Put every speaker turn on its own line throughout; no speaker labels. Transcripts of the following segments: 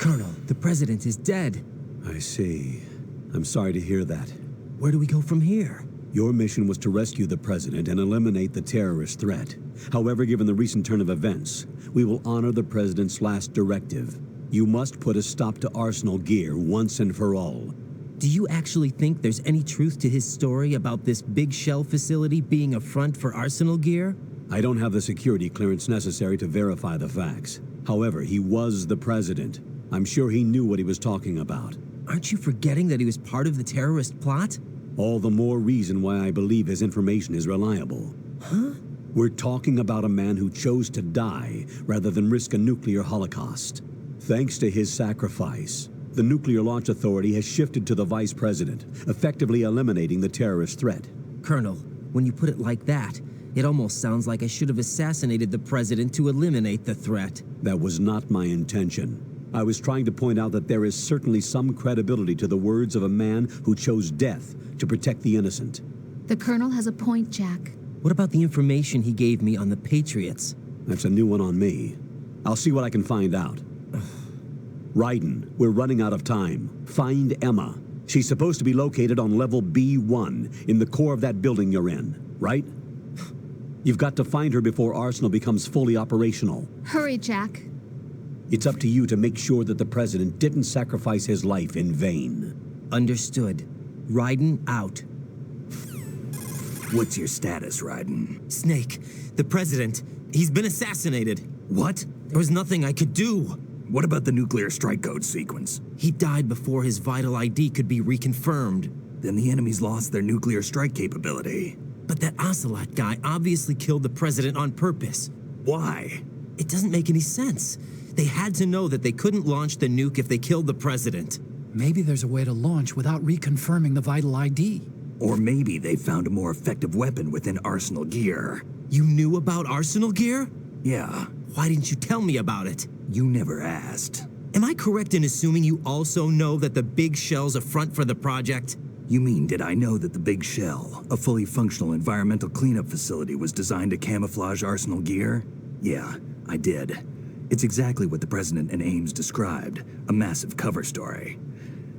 Colonel, the president is dead.
I see. I'm sorry to hear that.
Where do we go from here?
Your mission was to rescue the president and eliminate the terrorist threat. However, given the recent turn of events, we will honor the president's last directive. You must put a stop to Arsenal Gear once and for all.
Do you actually think there's any truth to his story about this big shell facility being a front for Arsenal Gear?
I don't have the security clearance necessary to verify the facts. However, he was the president. I'm sure he knew what he was talking about.
Aren't you forgetting that he was part of the terrorist plot?
All the more reason why I believe his information is reliable.
Huh?
We're talking about a man who chose to die rather than risk a nuclear holocaust. Thanks to his sacrifice, the Nuclear Launch Authority has shifted to the vice president, effectively eliminating the terrorist threat.
Colonel, when you put it like that, it almost sounds like I should have assassinated the president to eliminate the threat.
That was not my intention. I was trying to point out that there is certainly some credibility to the words of a man who chose death to protect the innocent.
The Colonel has a point, Jack.
What about the information he gave me on the Patriots?
That's a new one on me. I'll see what I can find out. Raiden, we're running out of time. Find Emma. She's supposed to be located on level B1 in the core of that building you're in, right? You've got to find her before Arsenal becomes fully operational.
Hurry, Jack.
It's up to you to make sure that the president didn't sacrifice his life in vain.
Understood. Raiden out.
What's your status, Raiden?
Snake, the president, he's been assassinated.
What?
There was nothing I could do.
What about the nuclear strike code sequence?
He died before his vital ID could be reconfirmed.
Then the enemy's lost their nuclear strike capability.
But that Ocelot guy obviously killed the president on purpose.
Why?
It doesn't make any sense. They had to know that they couldn't launch the nuke if they killed the president.
Maybe there's a way to launch without reconfirming the vital ID.
Or maybe they found a more effective weapon within Arsenal Gear.
You knew about Arsenal Gear?
Yeah.
Why didn't you tell me about it?
You never asked.
Am I correct in assuming you also know that the Big Shell's a front for the project?
You mean, did I know that the Big Shell, a fully functional environmental cleanup facility, was designed to camouflage Arsenal Gear? Yeah, I did. It's exactly what the President and Ames described, a massive cover story.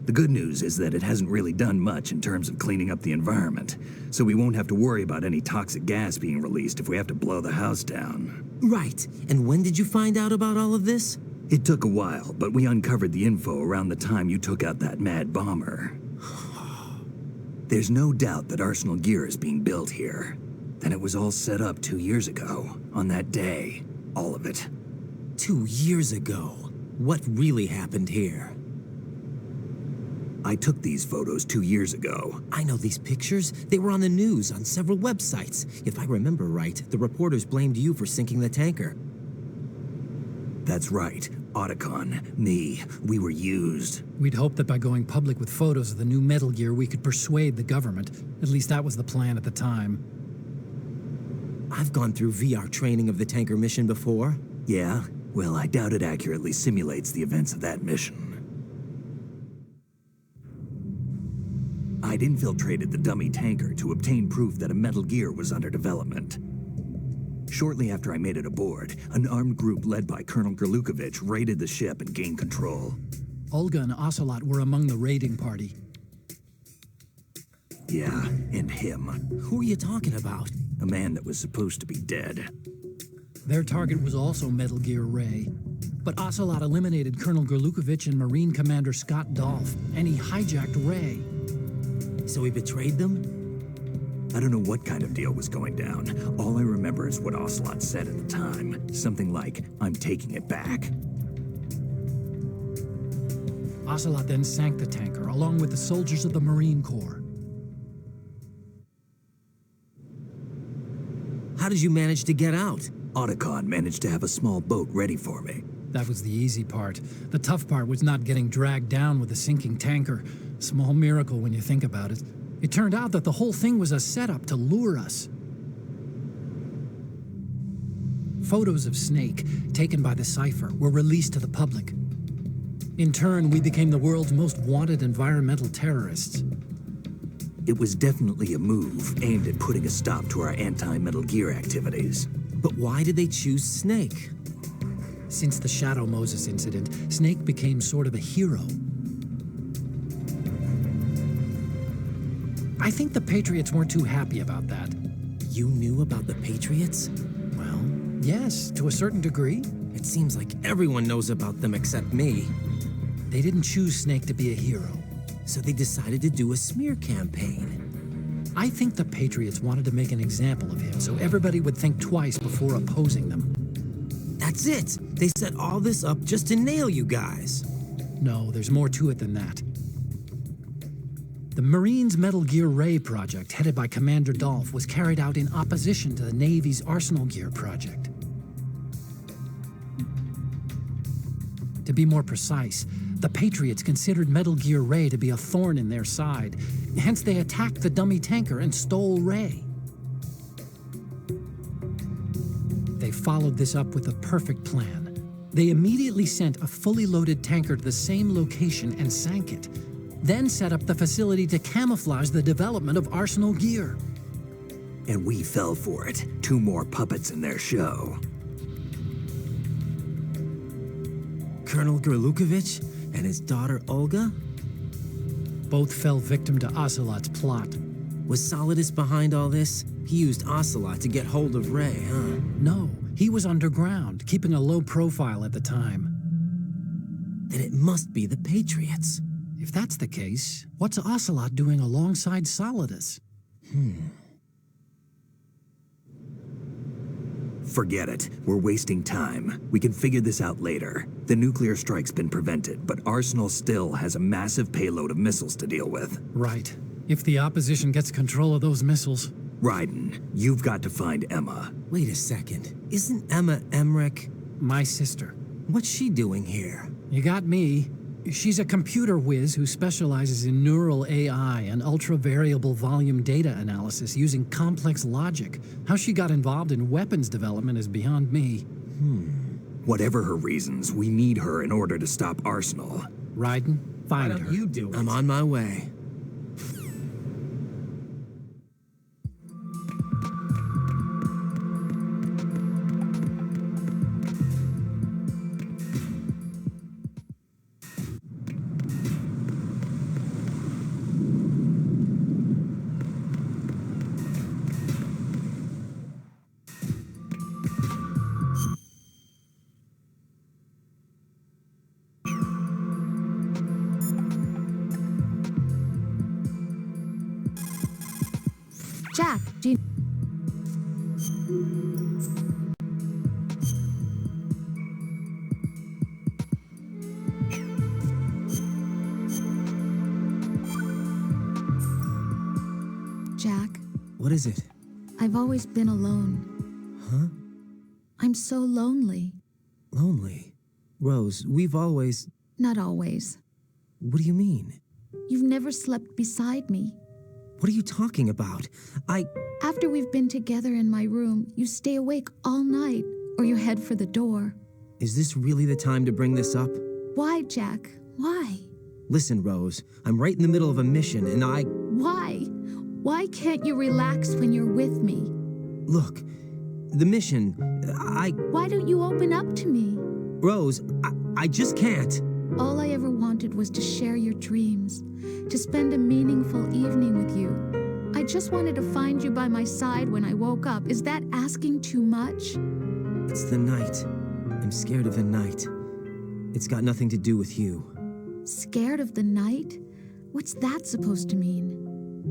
The good news is that it hasn't really done much in terms of cleaning up the environment, so we won't have to worry about any toxic gas being released if we have to blow the house down.
Right. And when did you find out about all of this?
It took a while, but we uncovered the info around the time you took out that mad bomber. There's no doubt that Arsenal Gear is being built here. And it was all set up 2 years ago, on that day. All of it.
2 years ago? What really happened here?
I took these photos 2 years ago.
I know these pictures. They were on the news on several websites. If I remember right, the reporters blamed you for sinking the tanker.
That's right. Otacon, me, we were used.
We'd hoped that by going public with photos of the new Metal Gear, we could persuade the government. At least that was the plan at the time.
I've gone through VR training of the tanker mission before.
Yeah? Well, I doubt it accurately simulates the events of that mission. I'd infiltrated the dummy tanker to obtain proof that a Metal Gear was under development. Shortly after I made it aboard, an armed group led by Colonel Gerlukovich raided the ship and gained control.
Olga and Ocelot were among the raiding party.
Yeah, and him.
Who are you talking about?
A man that was supposed to be dead.
Their target was also Metal Gear Ray. But Ocelot eliminated Colonel Gerlukovich and Marine Commander Scott Dolph, and he hijacked Ray.
So he betrayed them?
I don't know what kind of deal was going down. All I remember is what Ocelot said at the time. Something like, "I'm taking it back."
Ocelot then sank the tanker, along with the soldiers of the Marine Corps.
How did you manage to get out?
Otacon managed to have a small boat ready for me.
That was the easy part. The tough part was not getting dragged down with a sinking tanker. Small miracle when you think about it. It turned out that the whole thing was a setup to lure us. Photos of Snake, taken by the Cypher, were released to the public. In turn, we became the world's most wanted environmental terrorists.
It was definitely a move aimed at putting a stop to our anti-Metal Gear activities.
But why did they choose Snake?
Since the Shadow Moses incident, Snake became sort of a hero. I think the Patriots weren't too happy about that.
You knew about the Patriots?
Well, yes, to a certain degree.
It seems like everyone knows about them except me.
They didn't choose Snake to be a hero.
So they decided to do a smear campaign.
I think the Patriots wanted to make an example of him so everybody would think twice before opposing them.
That's it. They set all this up just to nail you guys.
No, there's more to it than that. The Marines' Metal Gear Ray project, headed by Commander Dolph, was carried out in opposition to the Navy's Arsenal Gear project. To be more precise, the Patriots considered Metal Gear Ray to be a thorn in their side. Hence, they attacked the dummy tanker and stole Ray. They followed this up with a perfect plan. They immediately sent a fully loaded tanker to the same location and sank it, then set up the facility to camouflage the development of Arsenal Gear.
And we fell for it. 2 more puppets in their show.
Colonel Gerlukovich and his daughter Olga?
Both fell victim to Ocelot's plot.
Was Solidus behind all this? He used Ocelot to get hold of Ray, huh?
No, he was underground, keeping a low profile at the time.
Then it must be the Patriots.
If that's the case, what's Ocelot doing alongside Solidus?
Forget it. We're wasting time. We can figure this out later. The nuclear strike's been prevented, but Arsenal still has a massive payload of missiles to deal with.
Right. If the opposition gets control of those missiles.
Raiden, you've got to find Emma.
Wait a second. Isn't Emma Emmerich?
My sister.
What's she doing here?
You got me. She's a computer whiz who specializes in neural AI and ultra-variable volume data analysis using complex logic. How she got involved in weapons development is beyond me.
Whatever her reasons, we need her in order to stop Arsenal.
Raiden, find her.
You do it. I'm on my way.
Jack, do you... Jack,
What is it?
I've always been alone.
Huh?
I'm so lonely.
Lonely. Rose, we've always...
Not always.
What do you mean?
You've never slept beside me.
What are you talking about?
After we've been together in my room, you stay awake all night, or you head for the door.
Is this really the time to bring this up?
Why, Jack? Why?
Listen, Rose, I'm right in the middle of a mission and
Why? Why can't you relax when you're with me?
Look, the mission,
Why don't you open up to me?
Rose, I just can't.
All I ever wanted was to share your dreams, to spend a meaningful evening with you. I just wanted to find you by my side when I woke up. Is that asking too much?
It's the night. I'm scared of the night. It's got nothing to do with you.
Scared of the night? What's that supposed to mean?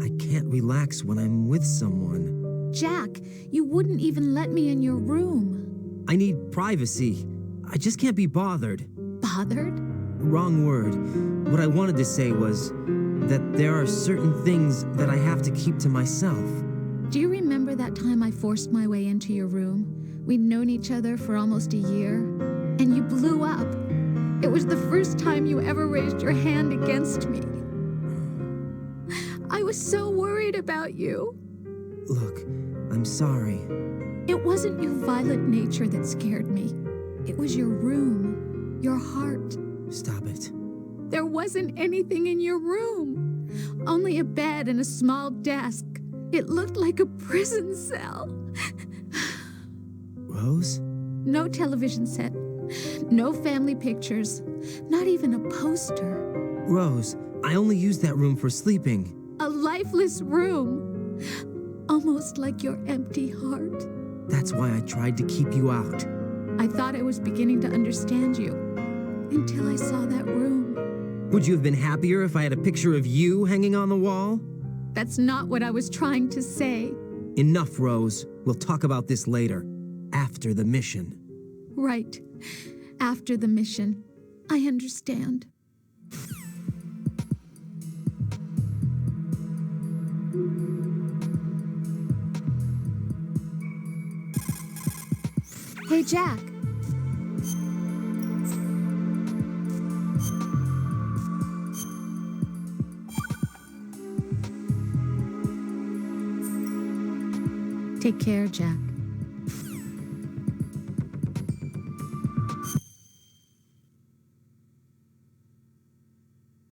I can't relax when I'm with someone.
Jack, you wouldn't even let me in your room.
I need privacy. I just can't be bothered.
Bothered?
Wrong word. What I wanted to say was that there are certain things that I have to keep to myself.
Do you remember that time I forced my way into your room? We'd known each other for almost a year, and you blew up. It was the first time you ever raised your hand against me. I was so worried about you.
Look, I'm sorry.
It wasn't your violent nature that scared me. It was your room, your heart.
Stop it.
There wasn't anything in your room. Only a bed and a small desk. It looked like a prison cell.
Rose?
No television set. No family pictures, not even a poster.
Rose, I only use that room for sleeping.
A lifeless room. Almost like your empty heart.
That's why I tried to keep you out.
I thought I was beginning to understand you until I saw that room.
Would you have been happier if I had a picture of you hanging on the wall?
That's not what I was trying to say.
Enough, Rose. We'll talk about this later. After the mission.
Right. After the mission. I understand. Hey, Jack. Take care, Jack.